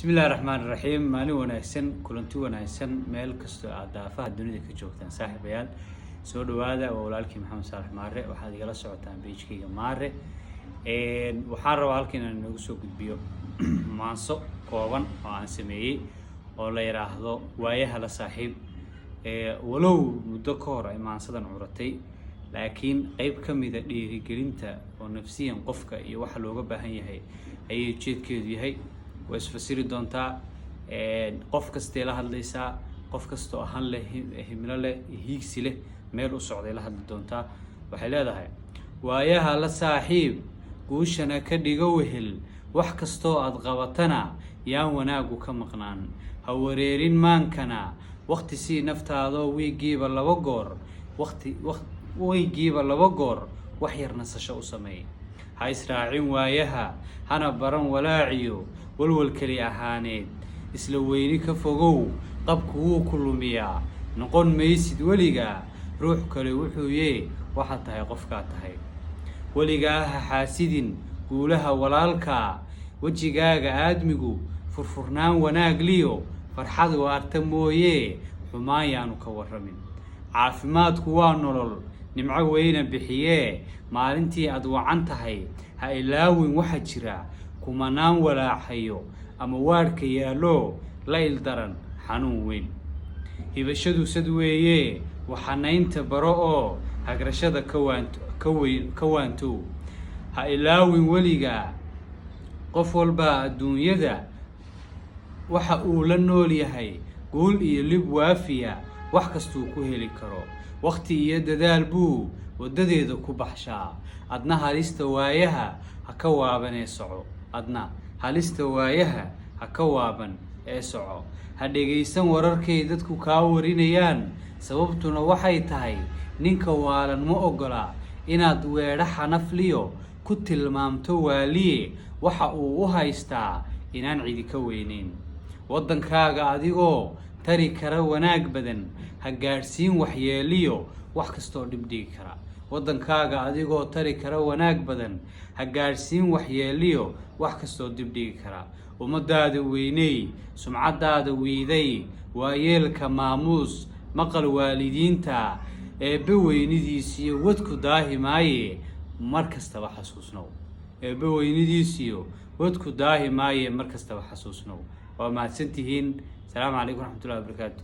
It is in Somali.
bismillahi raxmaani raxiim. maalin wanaagsan, kulanti wanaagsan meel kastoo aad daafaha dunida ka joogtaan saaxiibayaal. soo dhawaada, waa walaalkii maxamed saalax maare. waxaad igala socotaan page-kayga maare. waxaan rabaa halkan inaan inoogu soo gudbiyo maanso kooban oo aan sameeyey oo la yiraahdo waayaha la saaxiib. walow muddo ka hor ay maansadan curatay, laakiin qayb ka mid ah dhiirigelinta oo nafsiyan qofka iyo waxa looga baahan yahay ayay ujeedkeedu yahay. way isfasiri doontaa, qof kastee la hadlaysaa, qof kastoo ahaan leh himilo leh hiigsi leh meel u socday la hadli doontaa. waxay leedahay: waayaha la saaxiib, guushana ka dhigo wehel, wax kastoo aad qabatana yaan wanaagu ka maqnaan. ha wareerin maankana, waqti sii naftaadoo weygiiba laba goor wax yar nasasho u sameey. ha israacin waayaha, hana baran walaaciyo walwal keli ahaaneed. isla weyni ka fogow, qabku wuu ku lumiyaa, noqon maysid weligaa ruux kale wuxuu yee waxaad tahay qofkaa tahay. weligaa ha xaasidin guulaha walaalkaa, wejigaaga aadmigu furfurnaan wanaag liyo farxad waarta mooyee xumaan yaanu ka warramin. caafimaadku waa nolol nimco weyna bixiyee, maalintii aad wacan tahay ha ilaawin waxa jira kumanaan walaacayo ama waarka yaallo la ildaran xanuun weyn. hibashadu sad weeye waxanaynta baro oo hagrashada ka waantow. ha ilaawin weligaa qof walba adduunyada waxa uu la nool yahay guul iyo lib waafiya wax kastuu ku heli karo. waqti iyo dadaal buu wadadeeda ku baxshaa, adna halista waayaha ha ka waaban ee soco. ha dhegaysan wararkay dadku kaa warinayaan, sababtuna waxay tahay ninka waalan ma ogola inaad weedha xanafliyo ku tilmaamto waaliye waxa uu u haystaa inaan cidi ka weyneyn. waddankaaga adigoo tari kara wanaag badan ha gaadhsiin waxyeeliyo wax kastoo dhibdhigi kara. waddankaaga adigoo tari kara wanaag badan ha gaadhsiin waxyeeliyo wax kastoo dibdhigi kara. ummadaada weyney, sumcadaada wiiday, waayeelka maamuus, maqal waalidiinta, eebbe weynidiisiyo wadku daahi maaye mar kastaba xasuusnow. waa mahadsantihiin. asalaamu calaykum waraxmatullahi wabarakaatu.